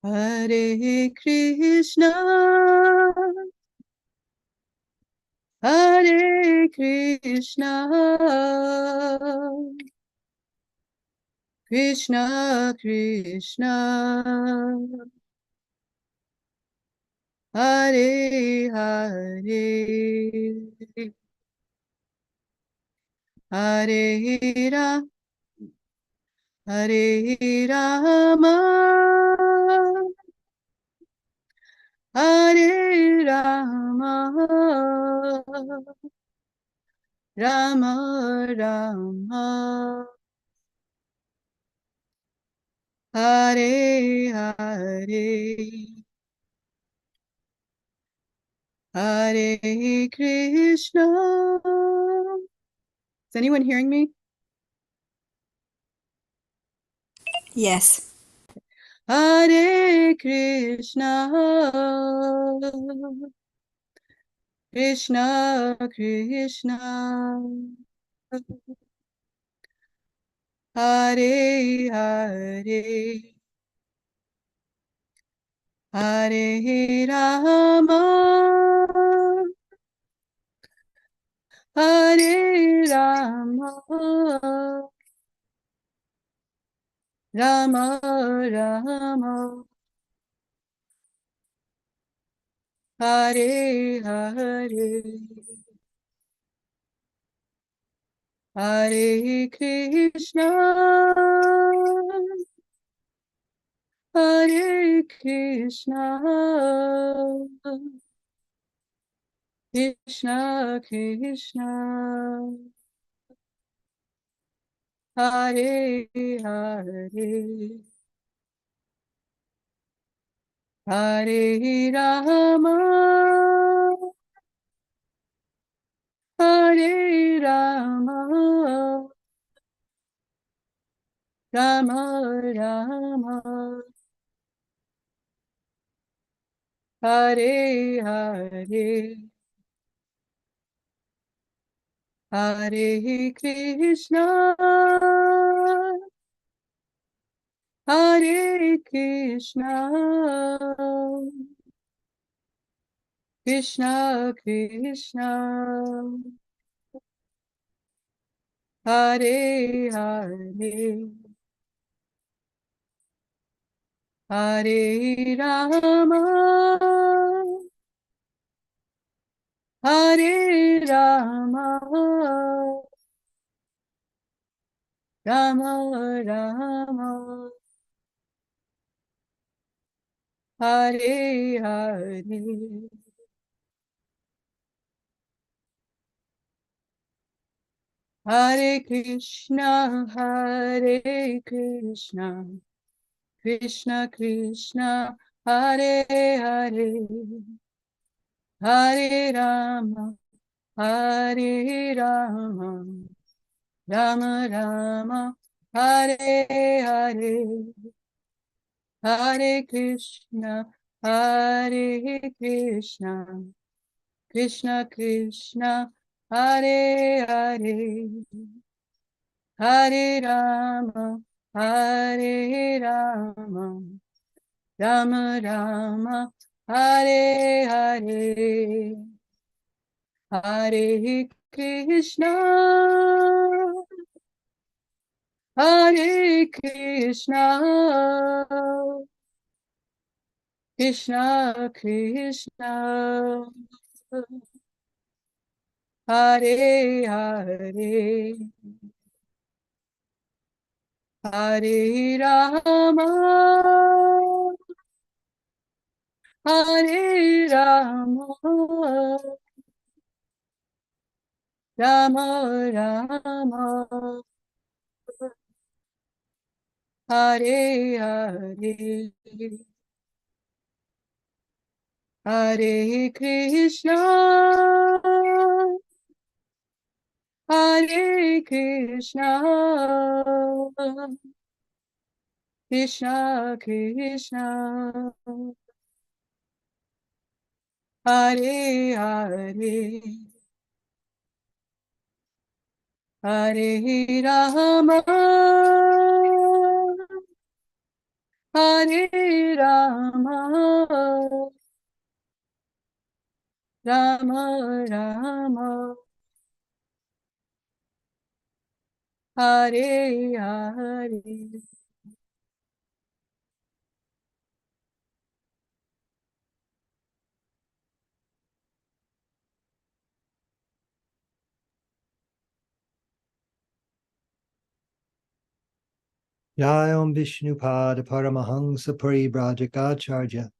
Hare Krishna, Hare Krishna, Krishna Krishna, Hare Hare, Hare Rama, Hare Rama, Hare Rama, Rama Rama, Hare Hare, Hare Krishna. Is anyone hearing me? Yes. Hare Krishna, Krishna Krishna, Hare Hare, Hare Rama, Hare Rama, Rama Rama, Hare Hare, Hare Krishna, Hare Krishna, Krishna Krishna, Hare Hare, Hare Rama, Hare Rama, Rama Rama, Hare Hare, Hare Krishna, Hare Krishna, Krishna Krishna, Hare Hare, Hare Rama, Hare Rama, Rama Rama, Hare Hare, Hare Krishna, Hare Krishna, Krishna Krishna, Hare Hare, Hare Rama, Hare Rama, Rama Rama, Hare Hare, Hare Krishna, Hare Krishna, Krishna Krishna, Hare Hare, Hare Rama, Hare Rama, Rama Rama, Hare Hare, Hare Krishna, Hare Krishna, Krishna Krishna, Hare Hare, Hare Rama, Hare Rama, Rama Rama, Hare Hare, Hare Krishna, Hare Krishna, Krishna Krishna, Hare Hare, Hare Rama, Hare Rama, Rama Rama, Hare Hare. Jayam Vishnupada Paramahansa Paribrajacharya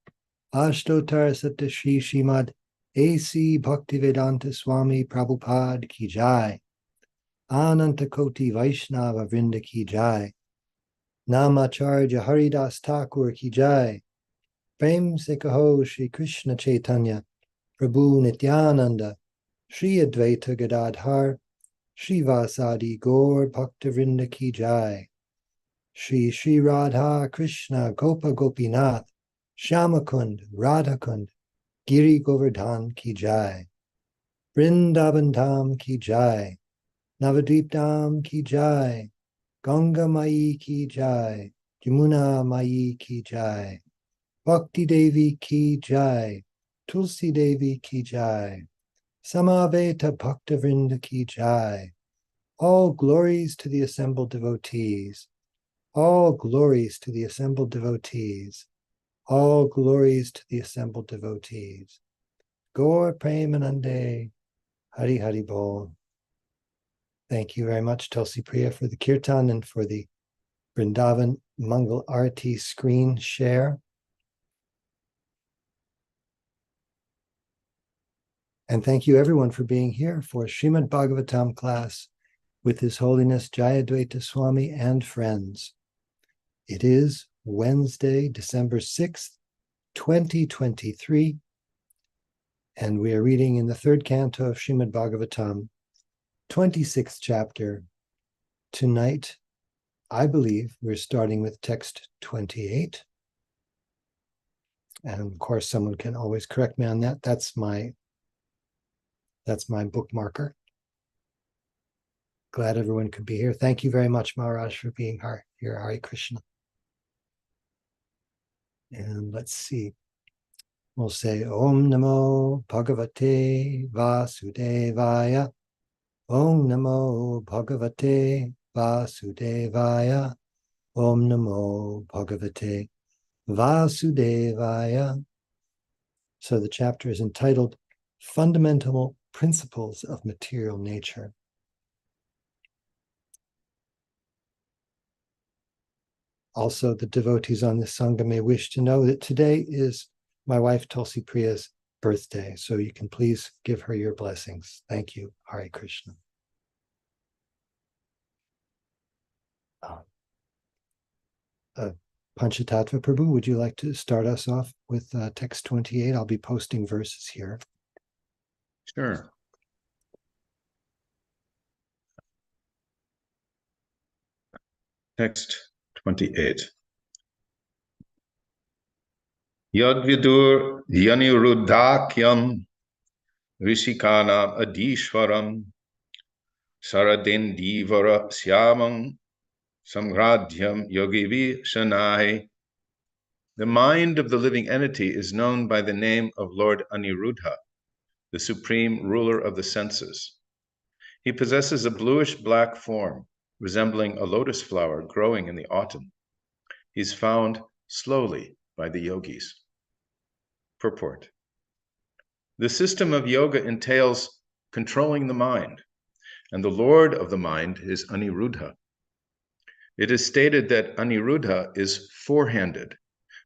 Ashtotar Satta Shri Srimad A.C. Bhaktivedanta Swami Prabhupada Ki Jai Ananta Koti Vaishnava Vrinda Ki Jai Namacharya Haridas Thakur Ki Jai Prem Se Kaho Shri Krishna Chaitanya Prabhu Nityananda Shri Advaita Gadadhar Shri Vasadi Gaur Bhaktivinoda Ki Jai Shri Shri Radha Krishna Gopa Gopinath Shyamakund Radhakund Giri Govardhan Ki Jai Vrindavan Dham Ki Jai Navadvip Dham Ki Jai Ganga Mai Ki Jai Yamuna Mai Ki Jai Bhakti Devi Ki Jai Tulsi Devi Ki Jai Samaveta Bhaktavrinda Ki Jai. All glories to the assembled devotees. All glories to the assembled devotees. All glories to the assembled devotees. Gaur Premanande, Hari Hari Bol. Thank you very much, Tulsi Priya, for the kirtan and for the Vrindavan Mangal Arati screen share. And thank you everyone for being here for Srimad Bhagavatam class with His Holiness Jayadvaita Swami and friends. It is Wednesday, December 6th, 2023, and we are reading in the third canto of Srimad Bhagavatam, 26th chapter. Tonight, I believe we're starting with text 28. And of course, someone can always correct me on that. That's my bookmarker. Glad everyone could be here. Thank you very much, Maharaj, for being here. Hare Krishna. And let's see. We'll say Om Namo Bhagavate Vasudevaya. Om Namo Bhagavate Vasudevaya. Om Namo Bhagavate Vasudevaya. So the chapter is entitled Fundamental Principles of Material Nature. Also, the devotees on this Sangha may wish to know that today is my wife Tulsi Priya's birthday, so you can please give her your blessings. Thank you. Hare Krishna. Panchatattva Prabhu, would you like to start us off with text 28? I'll be posting verses here. Sure. Text 28. Yadvidur Yaniruddhakyam Rishikanam Adishwaram Saradendivara Syamam Samradhyam Yogivi Shanai. The mind of the living entity is known by the name of Lord Aniruddha, the supreme ruler of the senses. He possesses a bluish-black form, resembling a lotus flower growing in the autumn. He's found slowly by the yogis. Purport. The system of yoga entails controlling the mind, and the lord of the mind is Aniruddha. It is stated that Aniruddha is four-handed,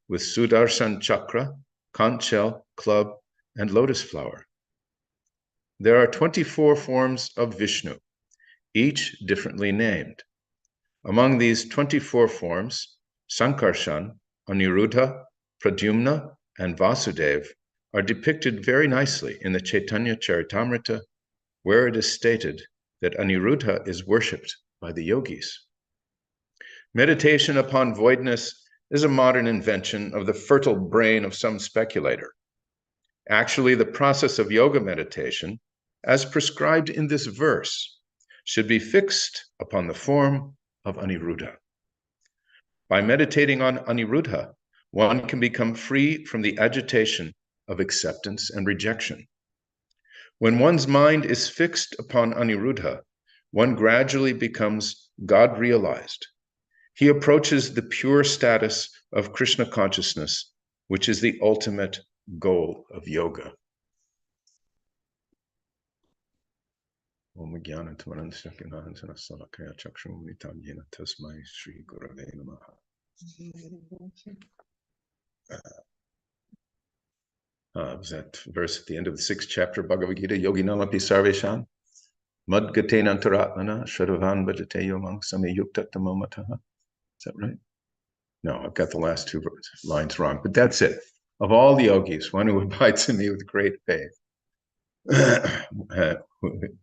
with Sudarshan chakra, conch shell, club, and lotus flower. There are 24 forms of Vishnu, each differently named. Among these 24 forms, Sankarshan, Aniruddha, Pradyumna, and Vasudev are depicted very nicely in the Caitanya-caritamrta, where it is stated that Aniruddha is worshipped by the yogis. Meditation upon voidness is a modern invention of the fertile brain of some speculator. Actually, the process of yoga meditation, as prescribed in this verse, should be fixed upon the form of Aniruddha. By meditating on Aniruddha, one can become free from the agitation of acceptance and rejection. When one's mind is fixed upon Aniruddha, one gradually becomes God-realized. He approaches the pure status of Krishna consciousness, which is the ultimate goal of yoga. Om Jnana Tamaran Sakyananandana Salakaya Chakshumritam Yena Tasmai Shri Gurave Namaha. Was that verse at the end of the 6th chapter of Bhagavad Gita? Yogi Namapi Sarveshan Madgaten Antaratmana Shadavan Bhajate Yomang Samyukta Tamamataha. Is that right? No, I've got the last two lines wrong, but that's it. Of all the yogis, one who abides in me with great faith,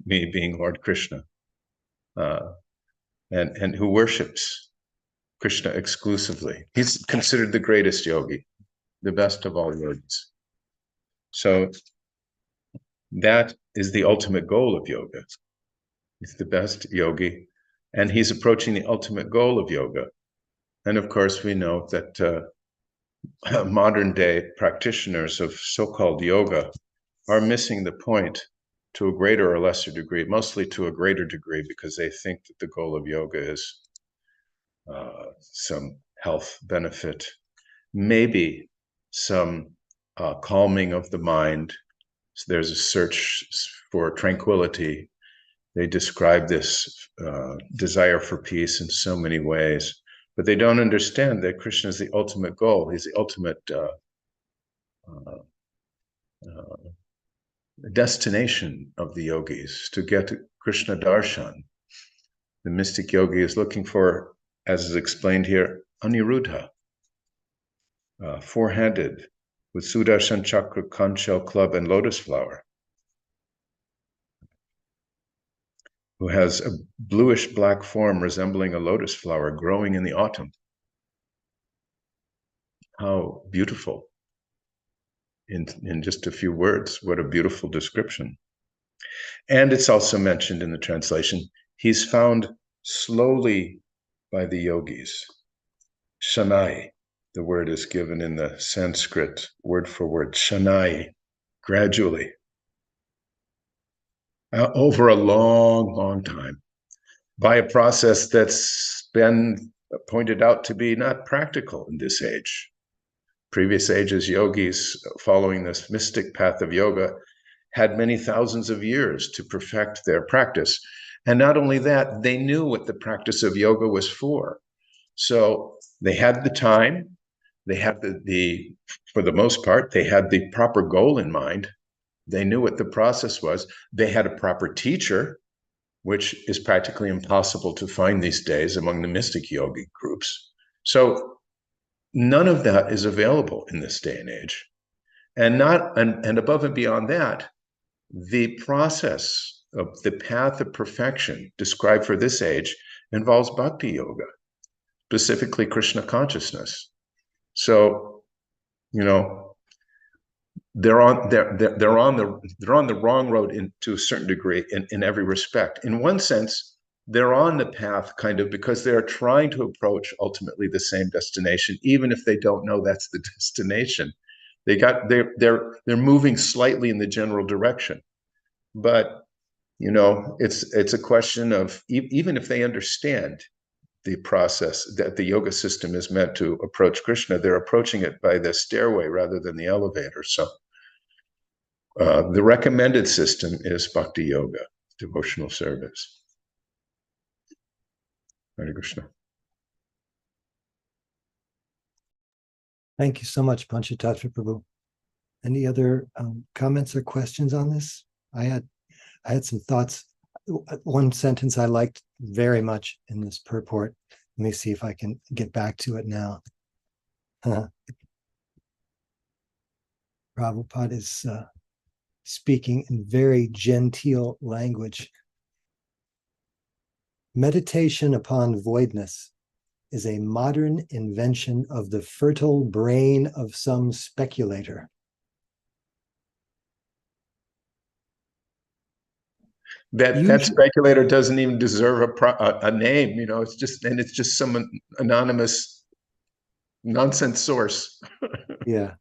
me being Lord Krishna, and who worships Krishna exclusively. He's considered the greatest yogi, the best of all yogis. So that is the ultimate goal of yoga. He's the best yogi, and he's approaching the ultimate goal of yoga. And of course, we know that modern day practitioners of so-called yoga are missing the point to a greater or lesser degree, mostly to a greater degree, because they think that the goal of yoga is some health benefit, maybe some calming of the mind. So there's a search for tranquility. They describe this desire for peace in so many ways, but they don't understand that Krishna is the ultimate goal. He's the ultimate destination of the yogis, to get to Krishna darshan. The mystic yogi is looking for, as is explained here, Aniruddha, four-handed, with Sudarshan chakra, conch shell club, and lotus flower, who has a bluish black form resembling a lotus flower growing in the autumn. How beautiful. In just a few words, what a beautiful description. And it's also mentioned in the translation, he's found slowly by the yogis. Shanai, the word is given in the Sanskrit word for word, Shanai, gradually. Over a long, long time, by a process that's been pointed out to be not practical in this age. Previous ages, yogis following this mystic path of yoga had many thousands of years to perfect their practice. And not only that, they knew what the practice of yoga was for. So they had the time, they had for the most part, they had the proper goal in mind. They knew what the process was. They had a proper teacher, which is practically impossible to find these days among the mystic yogi groups. So none of that is available in this day and age. And above and beyond that, the process of the path of perfection described for this age involves bhakti yoga, specifically Krishna consciousness. So, they're on the wrong road to a certain degree in every respect. In one sense, they're on the path kind of because they're trying to approach ultimately the same destination, even if they don't know that's the destination. They're moving slightly in the general direction, but it's a question of even if they understand the process that the yoga system is meant to approach Krishna, they're approaching it by the stairway rather than the elevator. So the recommended system is bhakti yoga, devotional service. Hare Krishna. Thank you so much, Panchatattva Prabhu. Any other comments or questions on this? I had some thoughts. One sentence I liked very much in this purport. Let me see if I can get back to it now. Prabhupada is speaking in very genteel language. Meditation upon voidness is a modern invention of the fertile brain of some speculator. That speculator doesn't even deserve a name, it's just some anonymous nonsense source. Yeah.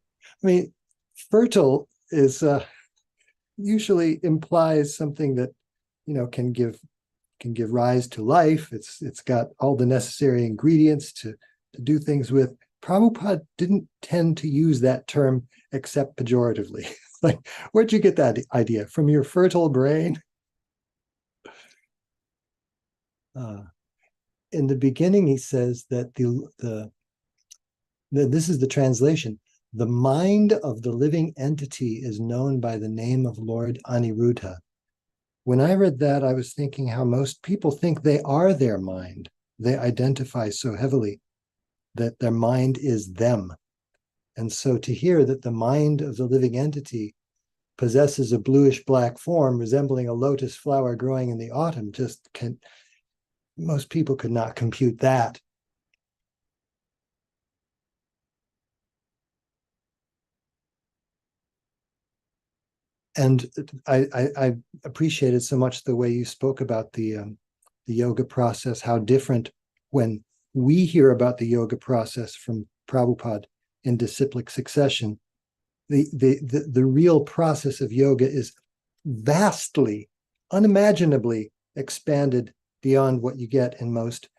I mean, fertile is usually implies something that, can give rise to life. It's got all the necessary ingredients to do things with. Prabhupada didn't tend to use that term except pejoratively. Like, where'd you get that idea? From your fertile brain? In the beginning, he says that this is the translation. The mind of the living entity is known by the name of Lord Aniruddha. When I read that, I was thinking how most people think they are their mind. They identify so heavily that their mind is them. And so to hear that the mind of the living entity possesses a bluish-black form resembling a lotus flower growing in the autumn, most people could not compute that. And I appreciated so much the way you spoke about the yoga process, how different when we hear about the yoga process from Prabhupada in disciplic succession. The real process of yoga is vastly, unimaginably expanded beyond what you get in most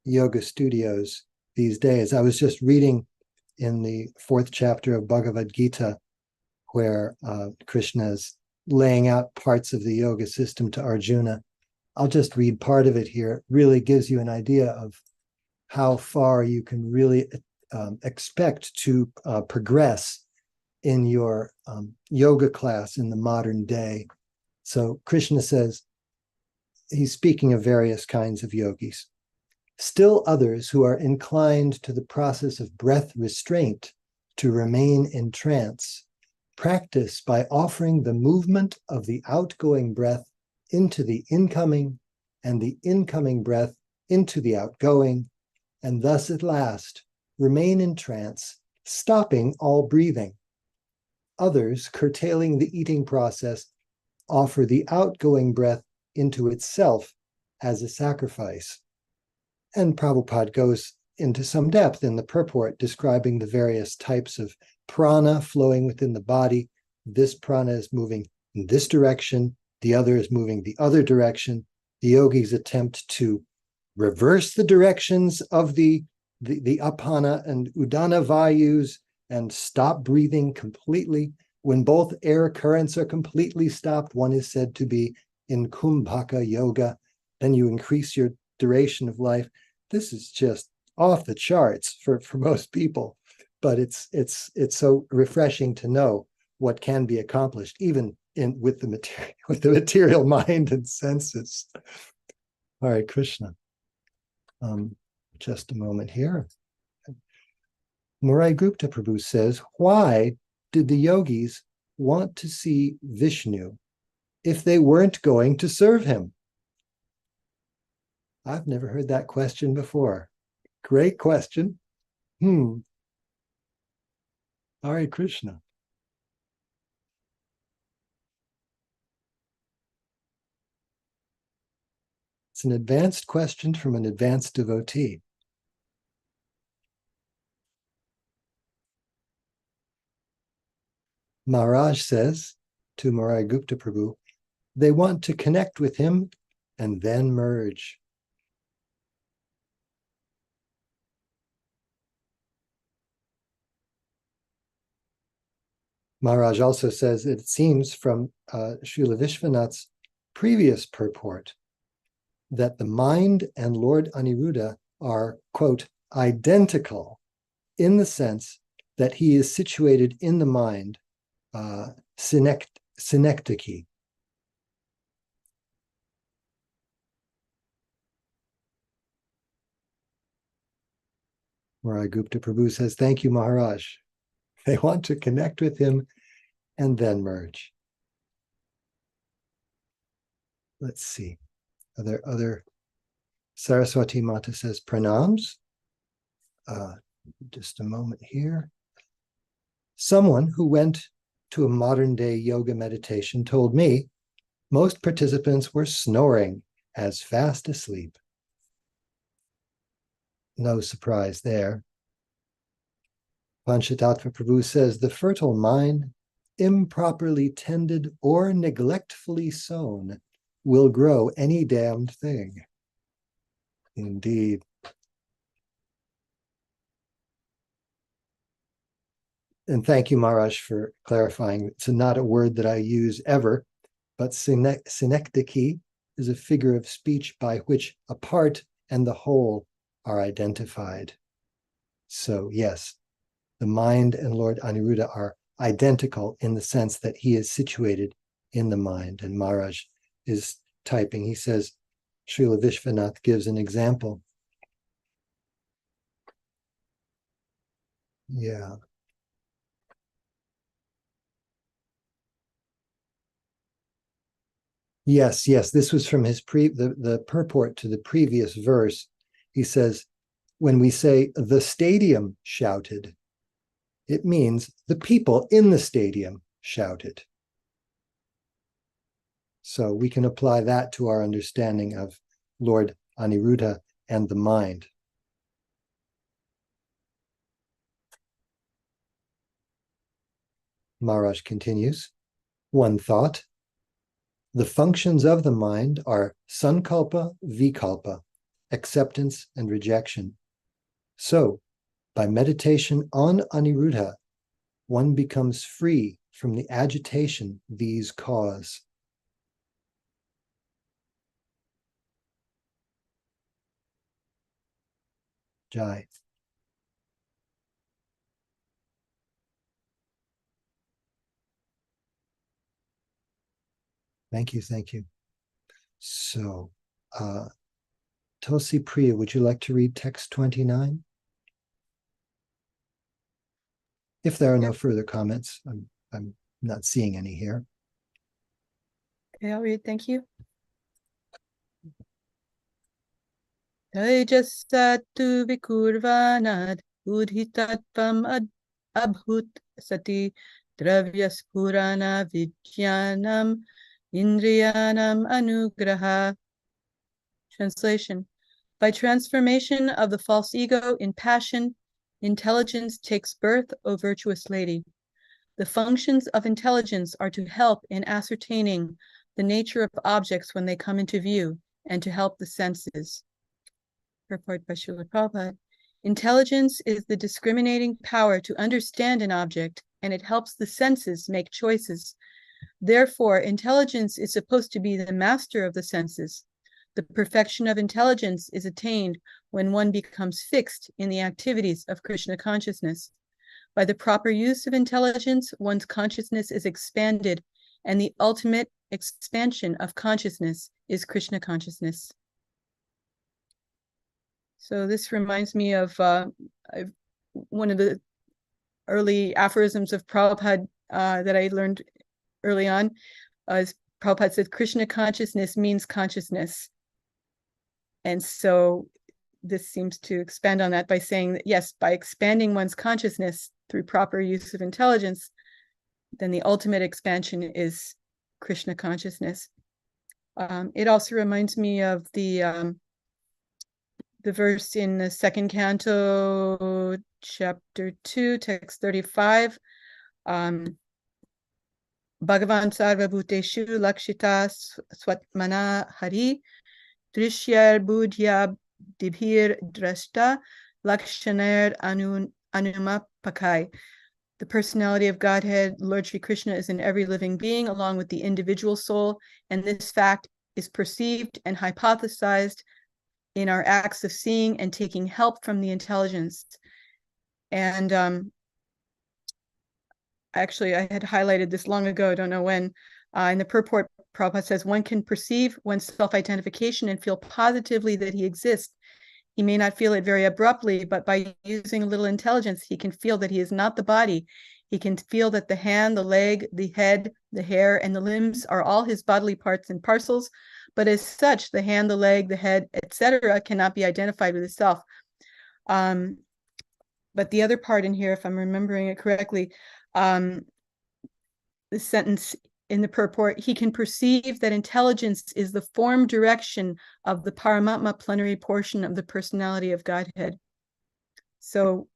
yoga studios these days. I was just reading in the 4th chapter of Bhagavad Gita, where Krishna is laying out parts of the yoga system to Arjuna. I'll just read part of it here. It really gives you an idea of how far you can really expect to progress in your yoga class in the modern day. So Krishna says, he's speaking of various kinds of yogis. Still others who are inclined to the process of breath restraint to remain in trance practice by offering the movement of the outgoing breath into the incoming and the incoming breath into the outgoing, and thus at last remain in trance, stopping all breathing. Others, curtailing the eating process, offer the outgoing breath into itself as a sacrifice. And Prabhupada goes into some depth in the purport describing the various types of prana flowing within the body. This prana is moving in this direction, the other is moving the other direction. The yogis attempt to reverse the directions of the apana and udana vayus and stop breathing completely. When both air currents are completely stopped, one is said to be in kumbhaka yoga. Then you increase your duration of life. This is just off the charts for most people, but it's so refreshing to know what can be accomplished even with the material mind and senses. All right, Krishna. Just a moment here. Murai Gupta Prabhu says, why did the yogis want to see Vishnu if they weren't going to serve him? I've never heard that question before. Great question. All right, Krishna. It's an advanced question from an advanced devotee. Maharaj says to Murai Gupta Prabhu, they want to connect with him and then merge. Maharaj also says it seems from Srila Vishwanath's previous purport that the mind and Lord Aniruddha are, quote, identical in the sense that he is situated in the mind, synecdoche. Murai Gupta Prabhu says, thank you, Maharaj. They want to connect with him and then merge. Let's see. Are there other? Saraswati Mata says, pranams. Just a moment here. Someone who went to a modern day yoga meditation told me most participants were snoring as fast asleep. No surprise there. Panchatattva Prabhu says, the fertile mind, improperly tended or neglectfully sown, will grow any damned thing. Indeed. And thank you, Maharaj, for clarifying. It's not a word that I use ever, but synecdoche is a figure of speech by which a part and the whole are identified. So yes, the mind and Lord Aniruddha are identical in the sense that he is situated in the mind. And Maharaj is typing. He says, Srila Vishwanath gives an example. Yeah. Yes, this was from his the purport to the previous verse. He says, when we say the stadium shouted, it means the people in the stadium shouted. So we can apply that to our understanding of Lord Aniruddha and the mind. Maharaj continues, one thought. The functions of the mind are sankalpa, vikalpa, acceptance and rejection. So, by meditation on Aniruddha, one becomes free from the agitation these cause. Jai. Thank you. So, Tulsi Priya, would you like to read text 29? If there are no further comments, I'm not seeing any here. Okay, I'll read. Thank you. Tejasatu vikurvanad udhitatvam abhut sati dravyaskurana vijnanam indriyanam anugraha. Translation. By transformation of the false ego in passion, intelligence takes birth, O virtuous lady. The functions of intelligence are to help in ascertaining the nature of objects when they come into view, and to help the senses. Purport by Srila Prabhupada. Intelligence is the discriminating power to understand an object, and it helps the senses make choices. Therefore, intelligence is supposed to be the master of the senses. The perfection of intelligence is attained when one becomes fixed in the activities of Krishna consciousness. By the proper use of intelligence, one's consciousness is expanded, and the ultimate expansion of consciousness is Krishna consciousness. So this reminds me of one of the early aphorisms of Prabhupada that I learned early on. As Prabhupada said, Krishna consciousness means consciousness. And so this seems to expand on that by saying that, yes, by expanding one's consciousness through proper use of intelligence, then the ultimate expansion is Krishna consciousness. It also reminds me of the verse in the second canto, chapter 2, text 35. Bhagavan sarva bhuteshu lakshita swatmana hari drishyar budhya dibhir drashta lakshaner anumapakai. The personality of Godhead, Lord Sri Krishna, is in every living being along with the individual soul, and this fact is perceived and hypothesized in our acts of seeing and taking help from the intelligence. And actually, I had highlighted this long ago, I don't know when. In the purport, Prabhupada says, one can perceive one's self-identification and feel positively that he exists. He may not feel it very abruptly, but by using a little intelligence, he can feel that he is not the body. He can feel that the hand, the leg, the head, the hair, and the limbs are all his bodily parts and parcels. But as such, the hand, the leg, the head, etc., cannot be identified with itself. But the other part in here, if I'm remembering it correctly, the sentence in the purport, he can perceive that intelligence is the form direction of the Paramatma plenary portion of the personality of Godhead. So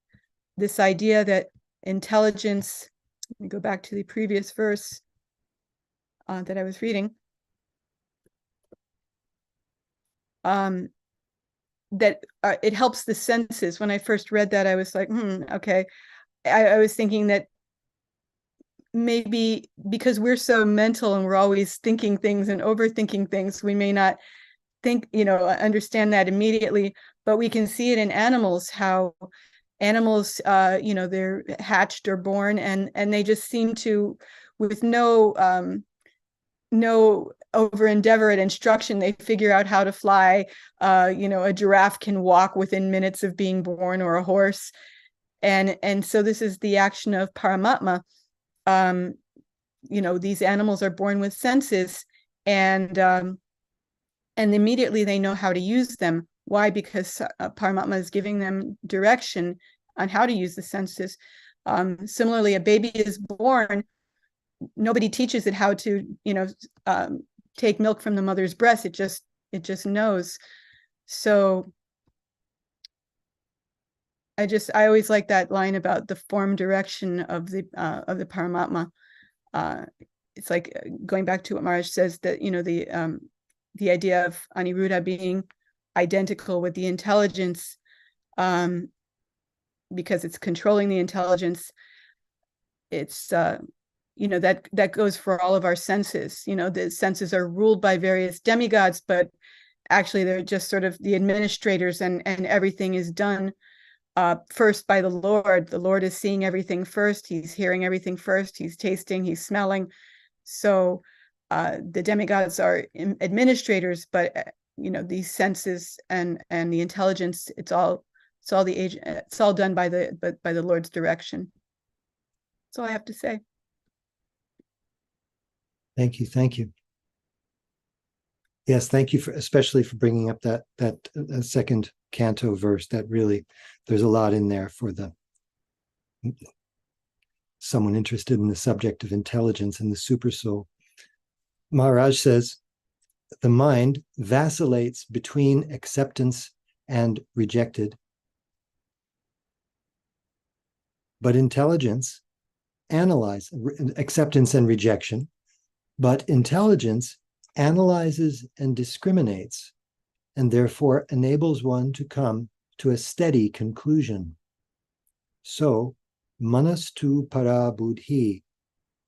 this idea that intelligence. Let me go back to the previous verse that I was reading. That it helps the senses. When I first read that, I was like, okay. I was thinking that maybe because we're so mental and we're always thinking things and overthinking things, we may not understand that immediately, but we can see it in animals, how animals, they're hatched or born and they just seem to, with no over endeavor at instruction, they figure out how to fly. A giraffe can walk within minutes of being born, or a horse. And so this is the action of Paramatma. These animals are born with senses, and immediately they know how to use them. Why? Because Paramatma is giving them direction on how to use the senses. Similarly, a baby is born, nobody teaches it how to, take milk from the mother's breast. It just knows. So I always like that line about the form direction of the Paramatma. It's like going back to what Maharaj says, that the idea of Aniruddha being identical with the intelligence, because it's controlling the intelligence. It's that goes for all of our senses. The senses are ruled by various demigods, but actually they're just sort of the administrators, and everything is done first by the Lord. The Lord is seeing everything first. He's hearing everything first. He's tasting, he's smelling. So the demigods are administrators, but these senses and the intelligence, it's all done by the Lord's direction. That's all I have to say. Thank you. Yes, thank you especially for bringing up that second canto verse. That really, there's a lot in there for someone interested in the subject of intelligence and the supersoul. Maharaj says, the mind vacillates between acceptance and rejected, but intelligence acceptance and rejection, but intelligence analyzes and discriminates, and therefore enables one to come to a steady conclusion. So, manastu para buddhi,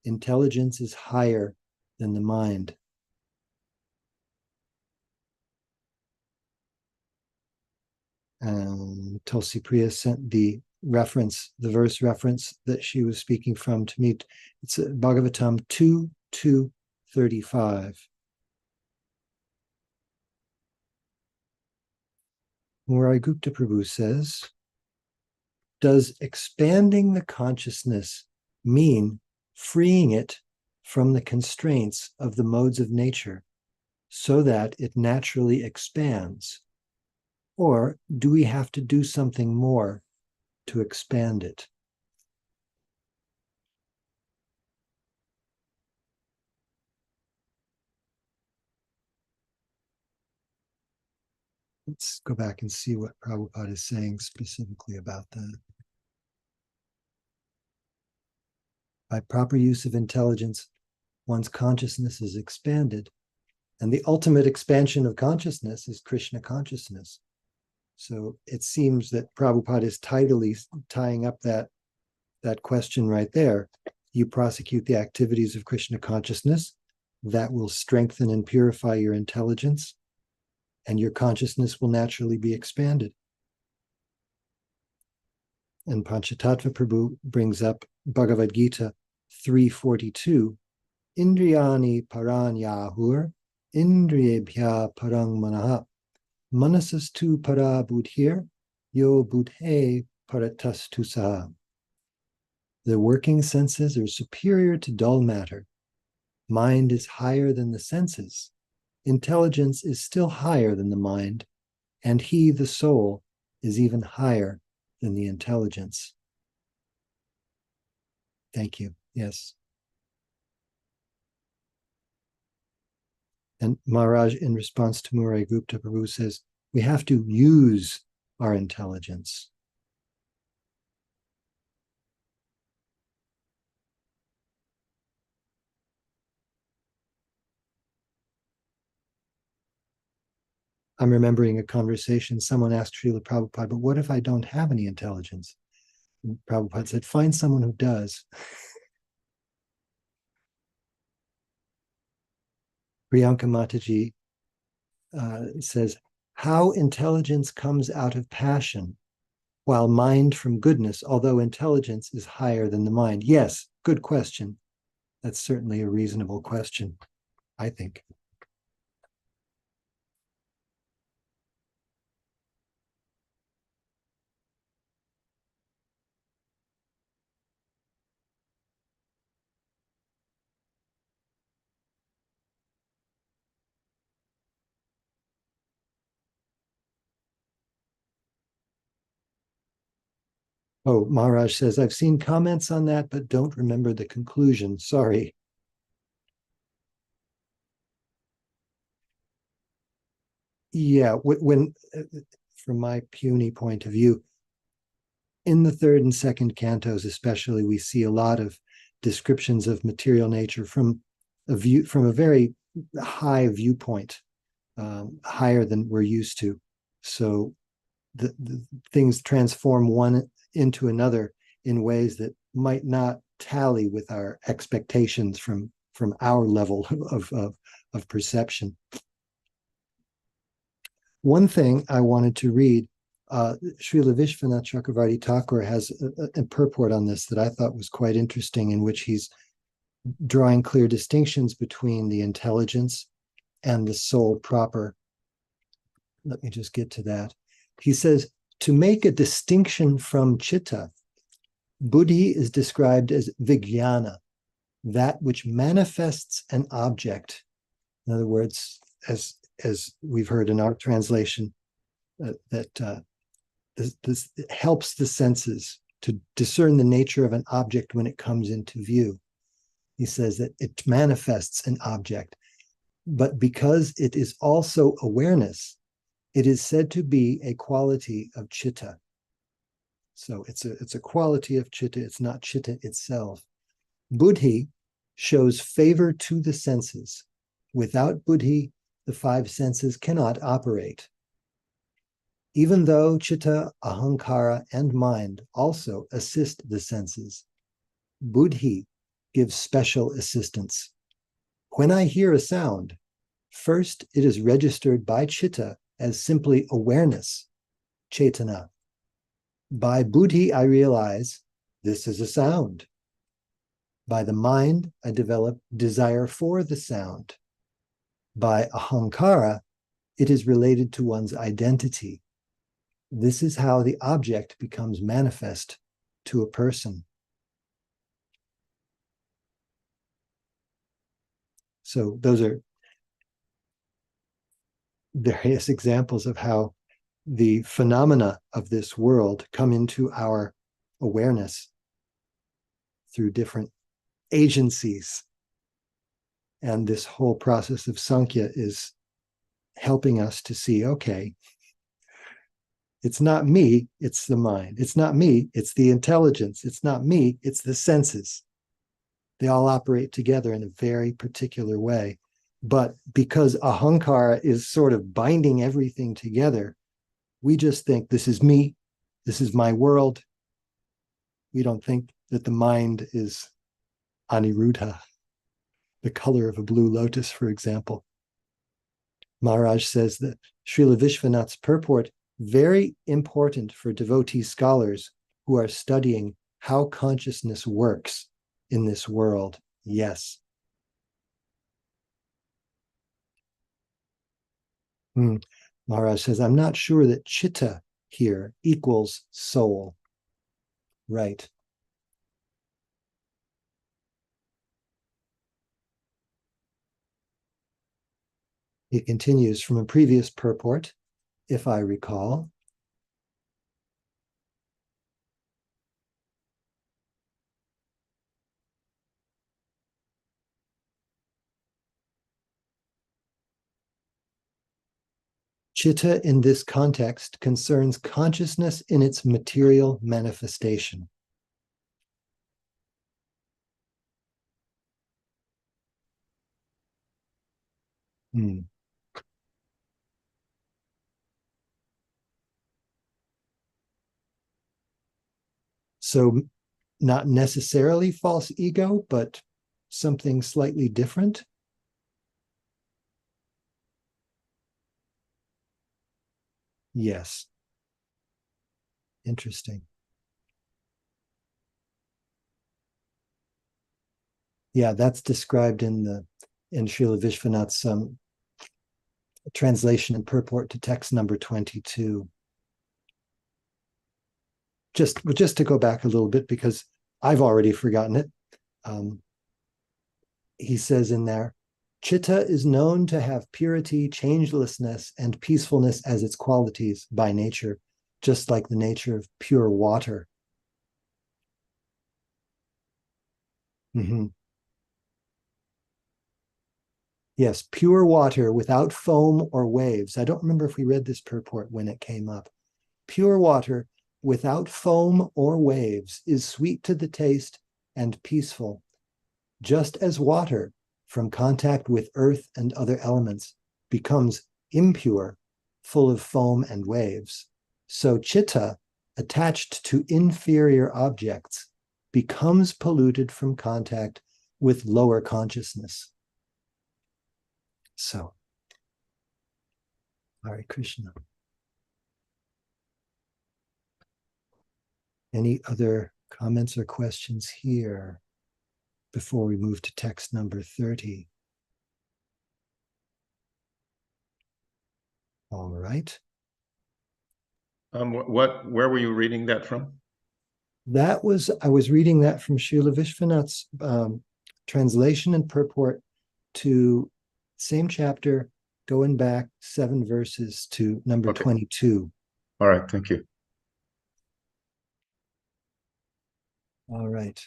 intelligence is higher than the mind. And Tulsi Priya sent the verse reference that she was speaking from to me. It's Bhagavatam 2:2-35. Murai Gupta Prabhu says, does expanding the consciousness mean freeing it from the constraints of the modes of nature so that it naturally expands? Or do we have to do something more to expand it? Let's go back and see what Prabhupada is saying specifically about that. By proper use of intelligence, one's consciousness is expanded, and the ultimate expansion of consciousness is Krishna consciousness. So it seems that Prabhupada is tidily tying up that question right there. You prosecute the activities of Krishna consciousness, that will strengthen and purify your intelligence, and your consciousness will naturally be expanded. And Panchatattva Prabhu brings up Bhagavad Gita 3:42, Indriyani paranyahur, indriyebhya parang manaha, manasastu para buddhir, yo buddhe paratastusa. The working senses are superior to dull matter. Mind is higher than the senses. Intelligence is still higher than the mind, and he, the soul, is even higher than the intelligence. Thank you. Yes. And Maharaj, in response to Murai Gupta Prabhu, says, we have to use our intelligence. I'm remembering a conversation. Someone asked Srila Prabhupada, but what if I don't have any intelligence? And Prabhupada said, find someone who does. Priyanka Mataji says, how intelligence comes out of passion, while mind from goodness, although intelligence is higher than the mind. Yes, good question. That's certainly a reasonable question, I think. Oh, Maharaj says, I've seen comments on that, but don't remember the conclusion. Sorry. Yeah, when from my puny point of view, in the third and second cantos, especially, we see a lot of descriptions of material nature from a very high viewpoint, higher than we're used to. So the things transform one into another in ways that might not tally with our expectations from our level of perception. One thing I wanted to read, Srila Vishwanath Chakravarti Thakur has a purport on this that I thought was quite interesting, in which he's drawing clear distinctions between the intelligence and the soul proper. Let me just get to that. He says, to make a distinction from chitta, buddhi is described as vijnana, that which manifests an object. In other words, as we've heard in our translation, that this helps the senses to discern the nature of an object when it comes into view. He says that it manifests an object, but because it is also awareness, it is said to be a quality of chitta. So it's a quality of chitta, it's not chitta itself. Buddhi shows favor to the senses. Without buddhi, the five senses cannot operate. Even though chitta, ahankara, and mind also assist the senses, buddhi gives special assistance. When I hear a sound, first it is registered by chitta as simply awareness, chaitana. By buddhi, I realize this is a sound. By the mind, I develop desire for the sound. By ahankara, it is related to one's identity. This is how the object becomes manifest to a person. So those are various examples of how the phenomena of this world come into our awareness through different agencies. And this whole process of Sankhya is helping us to see, okay, it's not me, it's the mind. It's not me, it's the intelligence. It's not me, it's the senses. They all operate together in a very particular way. But because ahankara is sort of binding everything together, we just think this is me, this is my world. We don't think that the mind is Aniruddha, the color of a blue lotus, for example. Maharaj says that Srila Vishwanath's purport, very important for devotee scholars who are studying how consciousness works in this world. Yes. Maharaj says, I'm not sure that chitta here equals soul. Right. He continues from a previous purport, if I recall. Chitta in this context concerns consciousness in its material manifestation. So not necessarily false ego, but something slightly different. Yes. Interesting. Yeah, that's described in Srila Vishwanath's translation and purport to text number 22. Just to go back a little bit, because I've already forgotten it. He says in there, Chitta is known to have purity, changelessness, and peacefulness as its qualities by nature, just like the nature of pure water. Mm-hmm. Yes, pure water without foam or waves. I don't remember if we read this purport when it came up. Pure water without foam or waves is sweet to the taste and peaceful, just as water from contact with earth and other elements becomes impure, full of foam and waves. So chitta, attached to inferior objects, becomes polluted from contact with lower consciousness. So, Hare Krishna. Any other comments or questions here before we move to text number 30? All right. Where were you reading that from? I was reading that from Srila Vishwanath's translation and purport to same chapter, going back 7 verses to number 22. All right, thank you. All right.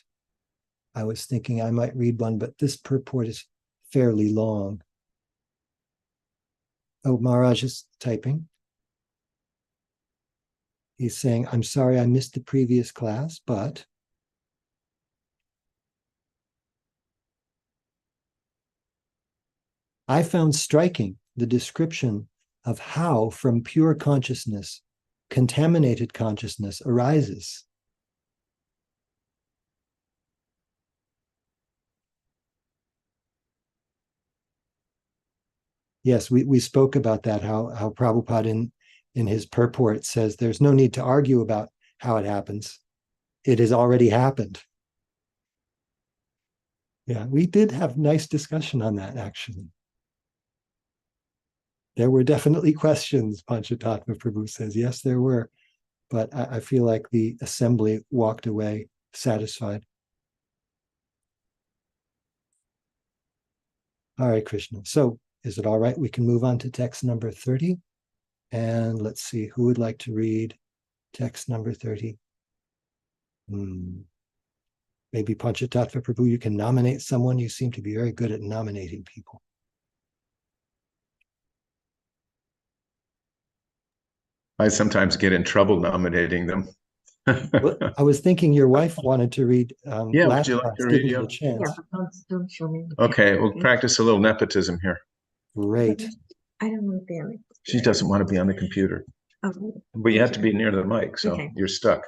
I was thinking I might read one, but this purport is fairly long. Oh, Maharaj is typing. He's saying, I'm sorry I missed the previous class, but I found striking the description of how from pure consciousness, contaminated consciousness arises. Yes, we spoke about that, how Prabhupada in his purport says there's no need to argue about how it happens. It has already happened. Yeah, we did have nice discussion on that, actually. There were definitely questions, Panchatatma Prabhu says. Yes, there were. But I feel like the assembly walked away satisfied. All right, Krishna. So is it all right? We can move on to text number 30. And let's see, who would like to read text number 30? Maybe Panchatattva Prabhu, you can nominate someone. You seem to be very good at nominating people. I sometimes get in trouble nominating them. Well, I was thinking your wife wanted to read Yeah, last would you like class, to giving read? you a chance. Yeah, but don't show me. Okay, we'll practice a little nepotism here. Great. I don't want to be on it. She doesn't want to be on the computer. Okay. But you have to be near the mic, so Okay. you're stuck.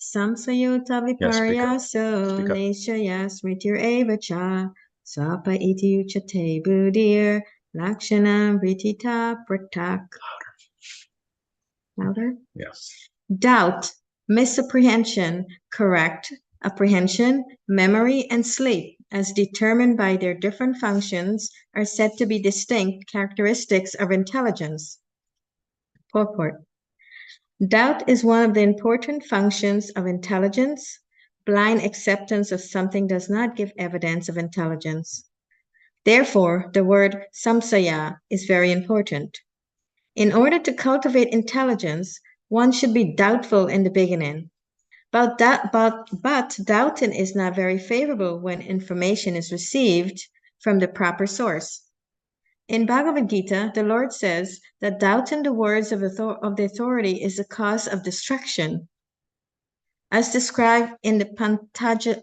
Samsayuta viparyaso neshaya smritir evacha sapa iti uchate budir lakshana vritita pratak. Louder? Yes. Doubt, misapprehension, correct, apprehension, memory, and sleep, as determined by their different functions, are said to be distinct characteristics of intelligence. Purport. Doubt is one of the important functions of intelligence. Blind acceptance of something does not give evidence of intelligence. Therefore, the word samsaya is very important. In order to cultivate intelligence, one should be doubtful in the beginning. But doubting is not very favorable when information is received from the proper source. In Bhagavad Gita, the Lord says that doubting the words of the authority is the cause of destruction. As described in the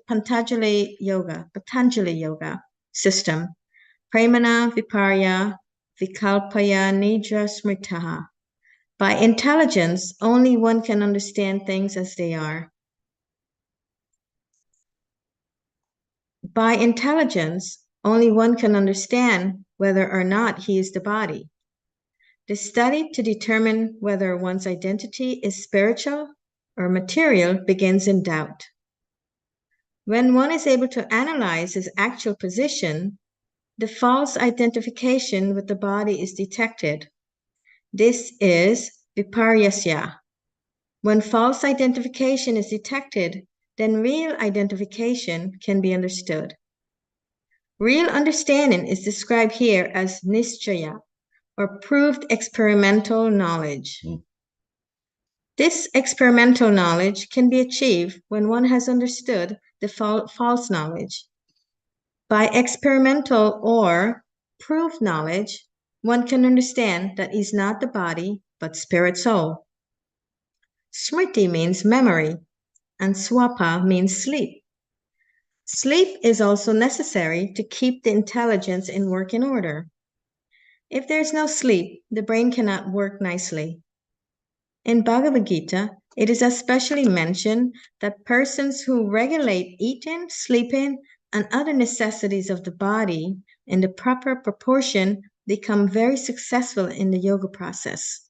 Patanjali Yoga system, Pramana Viparya Vikalpaya Nidra Smritaha. By intelligence, only one can understand things as they are. By intelligence, only one can understand whether or not he is the body. The study to determine whether one's identity is spiritual or material begins in doubt. When one is able to analyze his actual position, the false identification with the body is detected. This is viparyasya. When false identification is detected, then real identification can be understood. Real understanding is described here as nischaya, or proved experimental knowledge. This experimental knowledge can be achieved when one has understood the false knowledge. By experimental or proved knowledge, one can understand that he's not the body, but spirit soul. Smriti means memory, and swapa means sleep. Sleep is also necessary to keep the intelligence in working order. If there is no sleep, the brain cannot work nicely. In Bhagavad Gita, it is especially mentioned that persons who regulate eating, sleeping, and other necessities of the body in the proper proportion become very successful in the yoga process.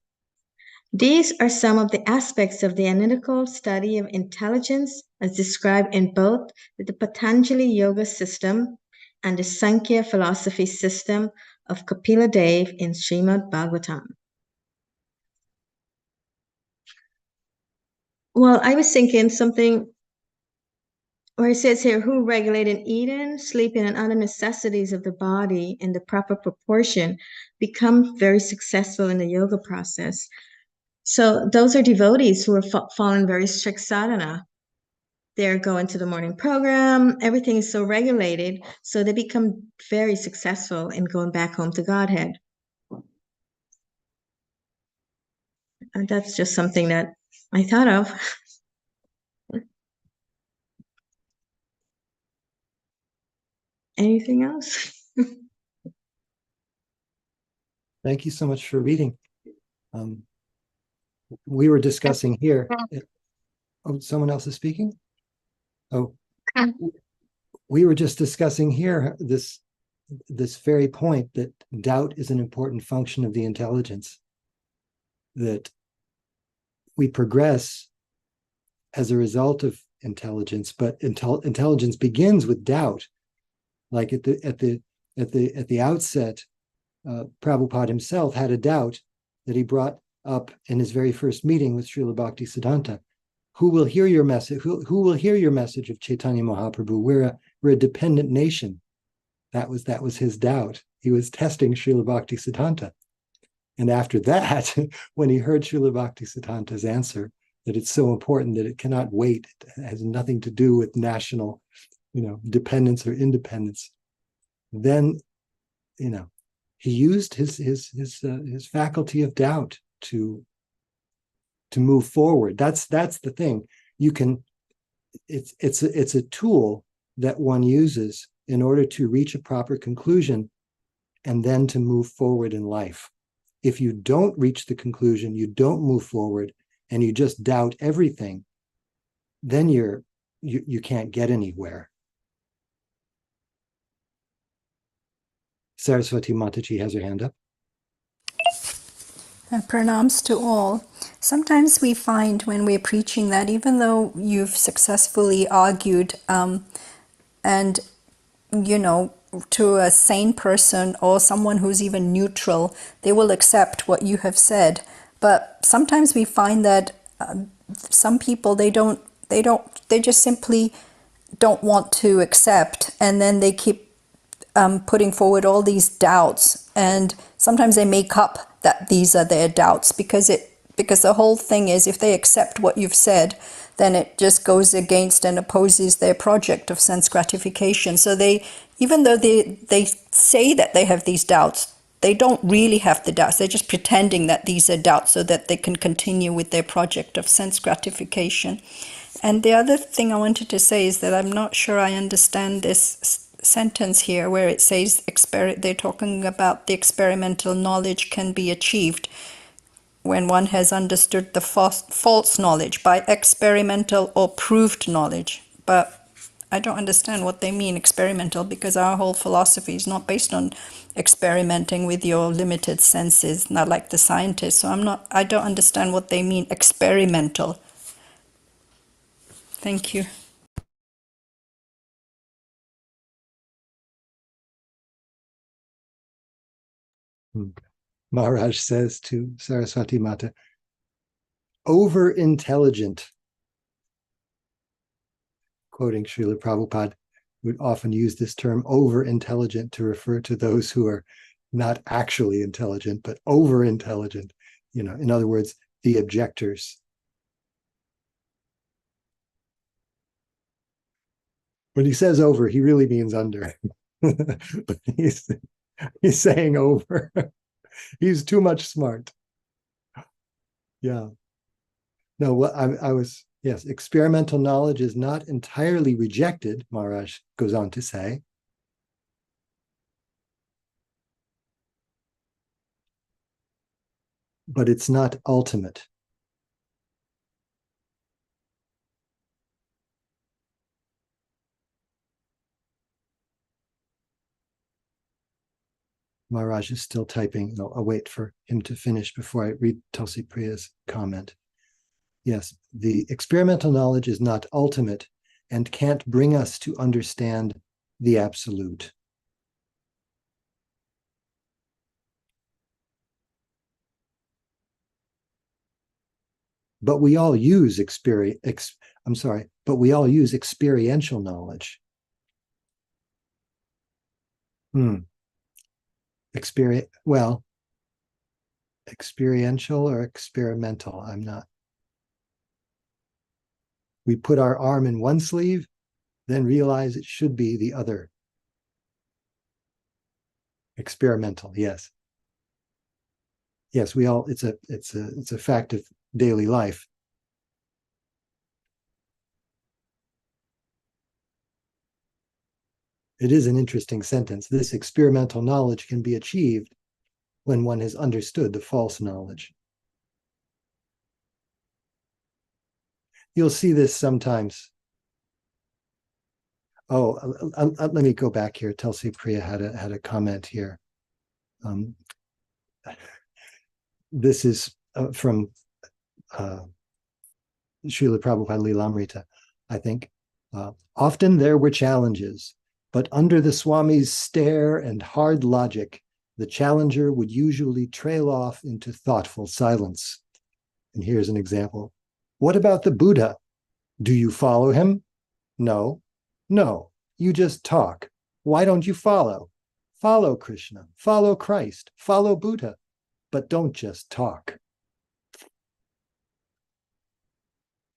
These are some of the aspects of the analytical study of intelligence as described in both the Patanjali Yoga system and the Sankhya philosophy system of Kapila Dev in Srimad Bhagavatam. Well, I was thinking something where it says here, who regulated eating, sleeping, and other necessities of the body in the proper proportion become very successful in the yoga process. So those are devotees who are following very strict sadhana. They're going to the morning program. Everything is so regulated, so they become very successful in going back home to Godhead. And that's just something that I thought of. Anything else? Thank you so much for reading. We were discussing here. Oh, someone else is speaking? Oh, we were just discussing here this very point that doubt is an important function of the intelligence, that we progress as a result of intelligence, but intelligence begins with doubt. Like at the outset, Prabhupada himself had a doubt that he brought up in his very first meeting with Srila Bhaktisiddhanta. Who will hear your message? Who will hear your message of Chaitanya Mahaprabhu? We're a dependent nation. That was his doubt. He was testing Srila Bhaktisiddhanta. And after that, when he heard Srila Bhaktisiddhanta's answer, that it's so important that it cannot wait, it has nothing to do with national, dependence or independence, then, he used his faculty of doubt to move forward. That's the thing. It's a tool that one uses in order to reach a proper conclusion and then to move forward in life. If you don't reach the conclusion, you don't move forward, and you just doubt everything, then you can't get anywhere. Saraswati Mataji has her hand up. Pranams to all. Sometimes we find when we're preaching that even though you've successfully argued and, to a sane person or someone who's even neutral, they will accept what you have said. But sometimes we find that some people, they just simply don't want to accept, and then they keep putting forward all these doubts, and sometimes they make up that these are their doubts because the whole thing is, if they accept what you've said, then it just goes against and opposes their project of sense gratification. So even though they say that they have these doubts, they don't really have the doubts. They're just pretending that these are doubts so that they can continue with their project of sense gratification. And the other thing I wanted to say is that I'm not sure I understand this sentence here where it says they're talking about the experimental knowledge can be achieved when one has understood the false knowledge by experimental or proved knowledge. But I don't understand what they mean experimental, because our whole philosophy is not based on experimenting with your limited senses, not like the scientists. So I don't understand what they mean experimental. Thank you. Maharaj says to Saraswati Mata, over-intelligent, quoting Srila Prabhupada, would often use this term over-intelligent to refer to those who are not actually intelligent, but over-intelligent. In other words, the objectors. When he says over, he really means under. But he's saying over. He's too much smart. Yeah. No, what I was, yes, experimental knowledge is not entirely rejected, Maharaj goes on to say. But it's not ultimate. Maharaj is still typing. I'll wait for him to finish before I read Tulsi Priya's comment. Yes, the experimental knowledge is not ultimate and can't bring us to understand the absolute. But we all use but we all use experiential knowledge. Experiential or experimental? I'm not. We put our arm in one sleeve, then realize it should be the other. Experimental, yes. Yes, we all, it's a fact of daily life. It is an interesting sentence. This experimental knowledge can be achieved when one has understood the false knowledge. You'll see this sometimes. Let me go back here. Tulsi Priya had a comment here. This is from Srila Prabhupada Lilamrita, I think. Often there were challenges, but under the Swami's stare and hard logic, the challenger would usually trail off into thoughtful silence. And here's an example. What about the Buddha? Do you follow him? No. No, you just talk. Why don't you follow? Follow Krishna, follow Christ, follow Buddha, but don't just talk.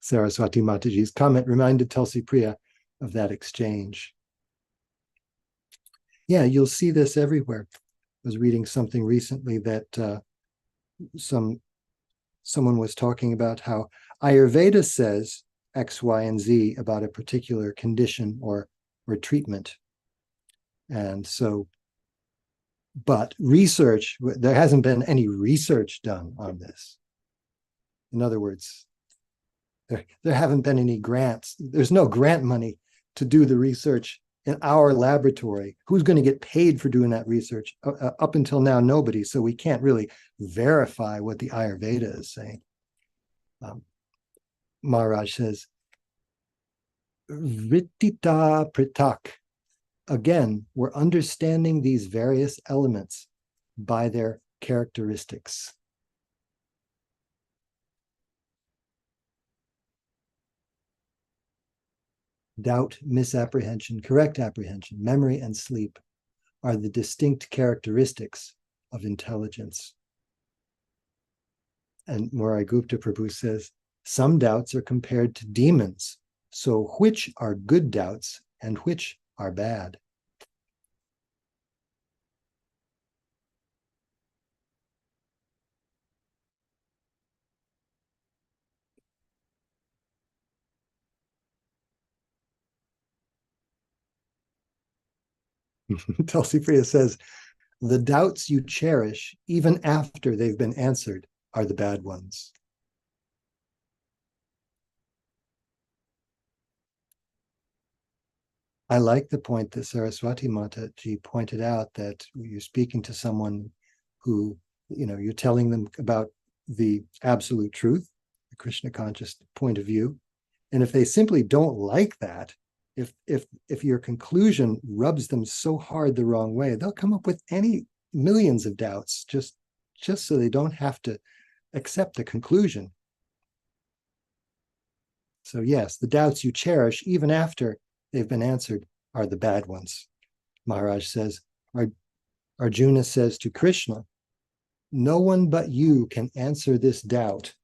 Saraswati Mataji's comment reminded Tulsi Priya of that exchange. Yeah, you'll see this everywhere. I was reading something recently that someone was talking about how Ayurveda says X, Y, and Z about a particular condition or treatment. And so, but research, there hasn't been any research done on this. In other words, there haven't been any grants. There's no grant money to do the research in our laboratory. Who's going to get paid for doing that research? Up until now, nobody. So we can't really verify what the Ayurveda is saying. Maharaj says, Vrittita Pritak. Again, we're understanding these various elements by their characteristics. Doubt, misapprehension, correct apprehension, memory, and sleep are the distinct characteristics of intelligence. And Morai Gupta Prabhu says, some doubts are compared to demons. So which are good doubts and which are bad? Tulsi Priya says, the doubts you cherish, even after they've been answered, are the bad ones. I like the point that Saraswati Mataji pointed out, that you're speaking to someone who, you're telling them about the absolute truth, the Krishna conscious point of view. And if they simply don't like that, if your conclusion rubs them so hard the wrong way, they'll come up with millions of doubts just so they don't have to accept the conclusion. So yes, the doubts you cherish, even after they've been answered, are the bad ones. Maharaj says, Arjuna says to Krishna, no one but you can answer this doubt.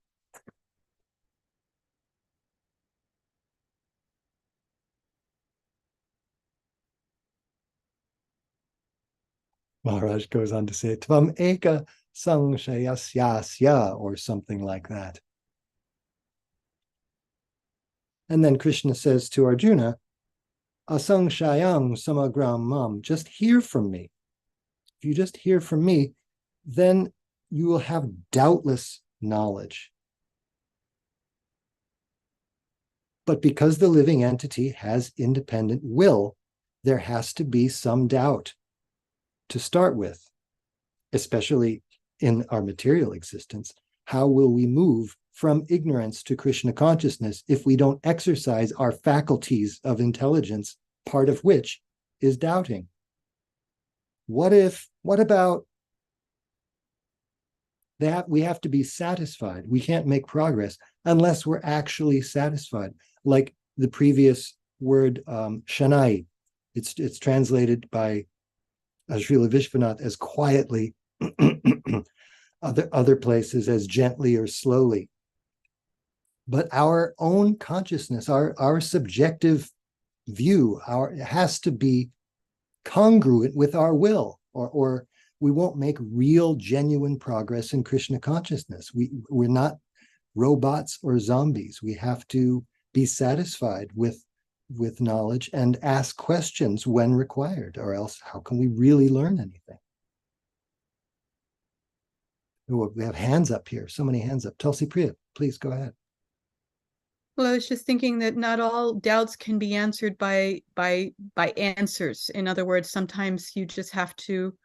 Maharaj goes on to say, Tvam eka sangshayasya, or something like that. And then Krishna says to Arjuna, asangshayam samagram mam, just hear from me. If you just hear from me, then you will have doubtless knowledge. But because the living entity has independent will, there has to be some doubt to start with, especially in our material existence. How will we move from ignorance to Krishna consciousness if we don't exercise our faculties of intelligence, part of which is doubting? What about that? We have to be satisfied. We can't make progress unless we're actually satisfied. Like the previous word, shanai, it's translated by Srila Vishwanath as quietly, other places as gently or slowly. But our own consciousness, our subjective view, has to be congruent with our will, or we won't make real, genuine progress in Krishna consciousness. We're not robots or zombies. We have to be satisfied with knowledge and ask questions when required, or else how can we really learn anything? We have hands up here, so many hands up. Tulsi Priya, please go ahead. Well, I was just thinking that not all doubts can be answered by answers. In other words, sometimes you just have to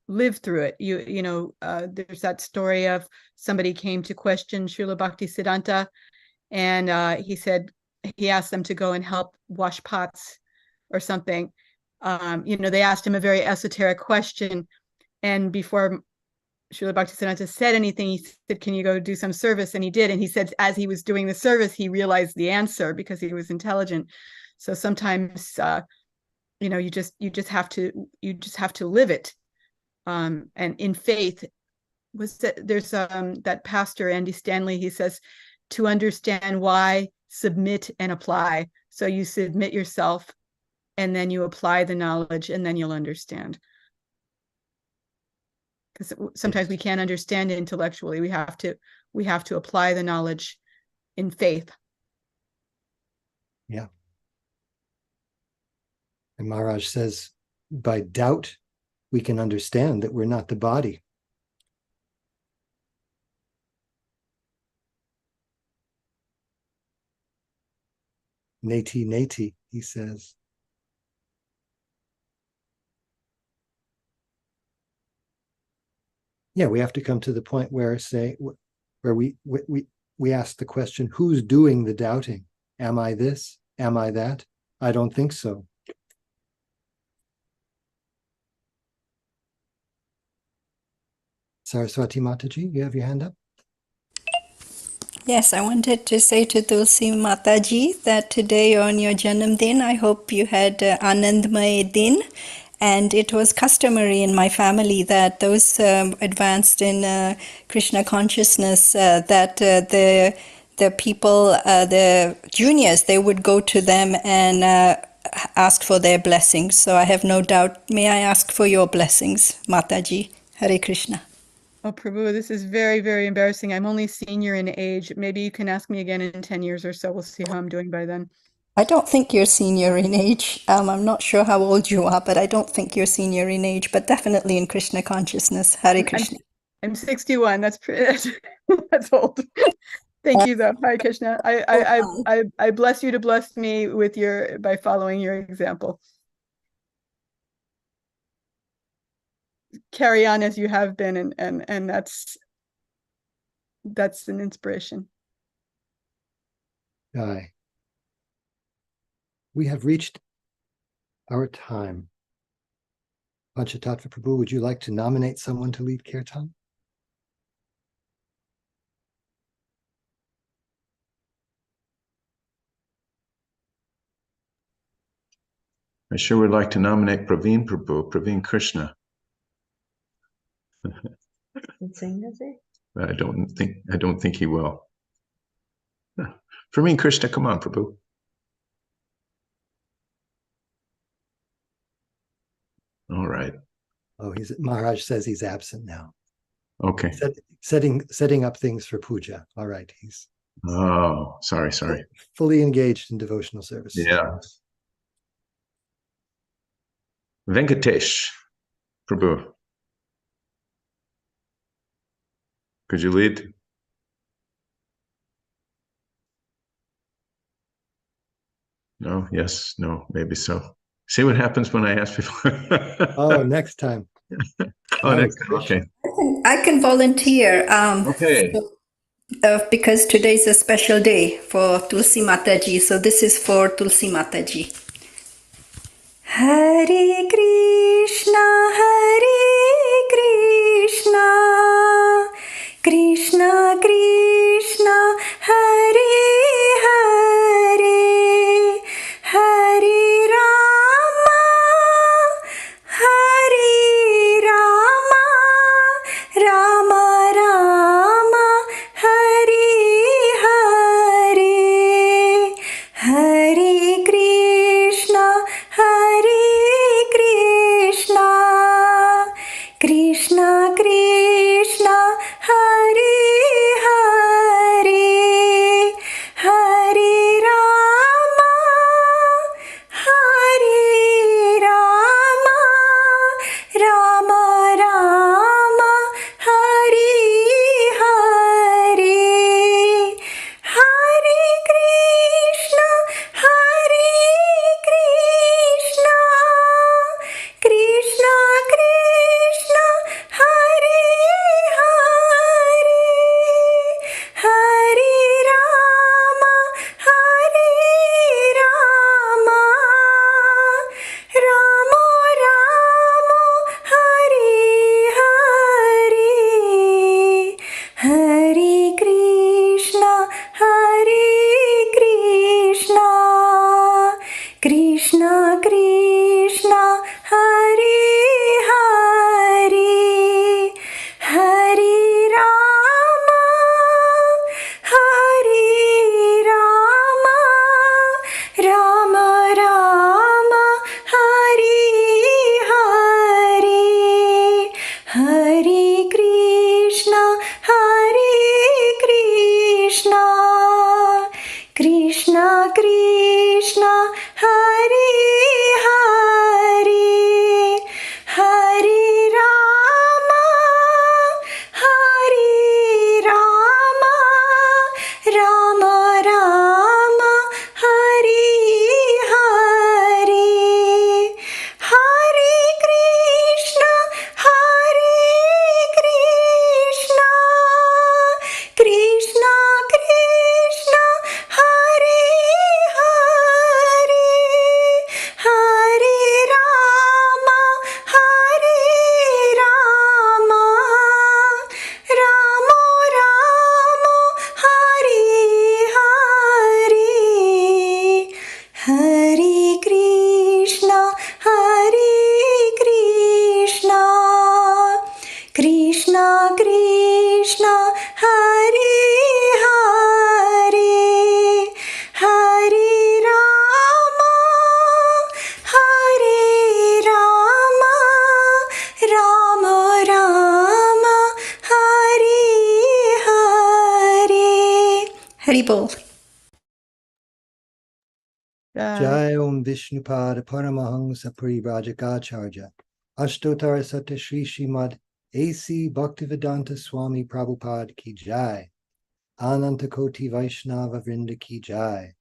live through it. There's that story of somebody came to question Srila Bhaktisiddhanta, and he asked them to go and help wash pots or something. They asked him a very esoteric question, and before Srila Bhaktisiddhanta said anything, he said, can you go do some service? And he did. And he said, as he was doing the service, he realized the answer because he was intelligent. So sometimes, you just have to live it. And in faith, there's that pastor, Andy Stanley, he says, to understand why, submit and apply. So you submit yourself and then you apply the knowledge and then you'll understand. Because sometimes we can't understand it intellectually. We have to apply the knowledge in faith. Yeah. And Maharaj says, by doubt, we can understand that we're not the body. Neti, neti, he says. Yeah, we have to come to the point where we ask the question, who's doing the doubting? Am I this? Am I that? I don't think so. Saraswati Mataji, you have your hand up? Yes, I wanted to say to Tulsi Mataji that today on your Janam Din, I hope you had Anandmay Din. And it was customary in my family that those advanced in Krishna consciousness, that the people, the juniors, they would go to them and ask for their blessings. So I have no doubt. May I ask for your blessings, Mataji? Hare Krishna. Oh, Prabhu, this is very, very embarrassing. I'm only senior in age. Maybe you can ask me again in 10 years or so. We'll see how I'm doing by then. I don't think you're senior in age. I'm not sure how old you are, but I don't think you're senior in age, but definitely in Krishna consciousness. Hare Krishna. I'm 61. That's pretty, that's old. Thank you, though. Hare Krishna. I bless you to bless me with by following your example. Carry on as you have been, and that's an inspiration. Jai. We have reached our time. Panchatattva Prabhu, would you like to nominate someone to lead Kirtan? I sure would like to nominate Praveen Prabhu, Praveen Krishna. Sing, does he? I don't think he will. Praveen Krishna, come on, Prabhu. All right. Oh, Maharaj says he's absent now. Okay. Setting up things for puja. All right, he's sorry. fully engaged in devotional service. Yeah. Venkatesh Prabhu. Could you lead? No, yes, no, maybe so. See what happens when I ask people. Oh, next time. Next time. Okay. I can volunteer. Okay. Because today is a special day for Tulsi Mataji. So this is for Tulsi Mataji. Hare Krishna, Krishna Krishna, Hare Hare, Hare Rama, Rama Rama, Hare Hare, Hare Krishna, Krishna Krishna, Hare Hare, Hare Rama, Rama Rama, Hare Hare, Hare Krishna, Krishna Krishna, Hare Hare, Hare Rama, Rama Rama, Hare Hare, Hare Krishna, Krishna Krishna, Hare Hare, Hare Rama, Rama Rama, Hare Hare, Hare Krishna, Krishna Krishna, Hare Hare, Hare Rama, Rama Rama, Hare Hare, Hare Krishna, Krishna Krishna, Hare Hare, Hare Rama, Rama Rama, Hare Hare, Hare Krishna, Krishna Krishna, Hare Hare, Hare Rama, Rama Rama, Hare Hare. Haribol. Jai Om Vishnupada Paramahansa Parivrajagacharya Ashtotara Satya Sri Srimad A.C. Bhaktivedanta Swami Prabhupada Ki Jai. Anantakoti Vaishnava Vrinda ki jai.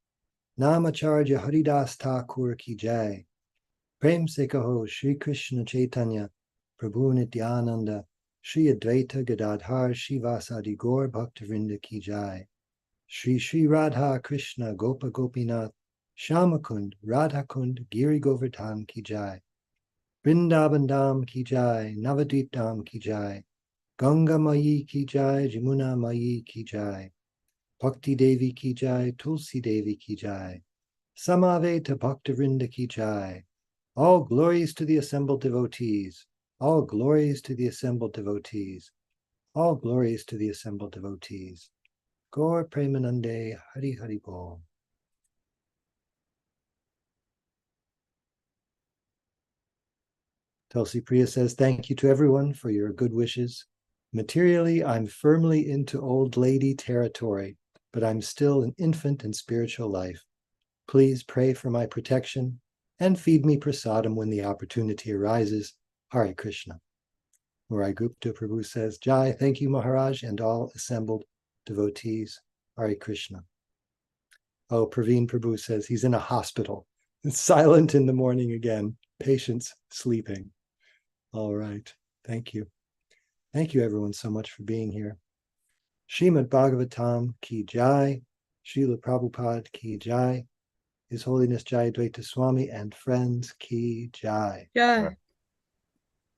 Namacharya Haridas Thakur ki jai. Prem se kaho Shri Krishna Chaitanya Prabhu Nityananda Shri Advaita Gadadhar Shivasadi Gaur Bhaktivinoda ki jai. Shri Shri Radha Krishna Gopa Gopinath Shamakund Radhakund Giri Govardhan ki jai. Vrindavan Dham ki jai. Navadvip Dham ki jai. Ganga Mayi ki jai. Jamuna Mayi ki jai. Bhakti Devi ki jai. Tulsi Devi ki jai. Samaveta Bhaktivinoda ki jai. All glories to the assembled devotees. All glories to the assembled devotees. All glories to the assembled devotees. Gaur Premanande Hari Hari Bol. Tulsi Priya says, thank you to everyone for your good wishes. Materially, I'm firmly into old lady territory, but I'm still an infant in spiritual life. Please pray for my protection and feed me prasadam when the opportunity arises. Hare Krishna. Murai Gupta Prabhu says, Jai, thank you, Maharaj, and all assembled devotees. Hare Krishna. Oh, Praveen Prabhu says he's in a hospital. It's silent in the morning again. Patients sleeping. All right. Thank you. Thank you, everyone, so much for being here. Srimad Bhagavatam ki jai. Srila Prabhupada ki jai. His Holiness Jayadvaita Swami and friends ki jai. Jai.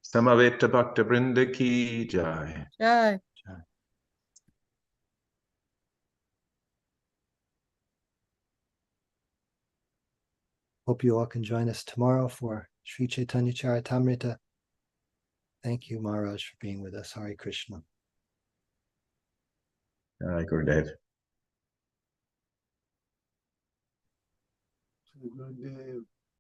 Samaveta Bhakta Vrinda ki jai. Jai. Jai. Hope you all can join us tomorrow for Sri Caitanya-caritamrta. Thank you, Maharaj, for being with us. Hare Krishna. Jai Gurudev. Gurudev.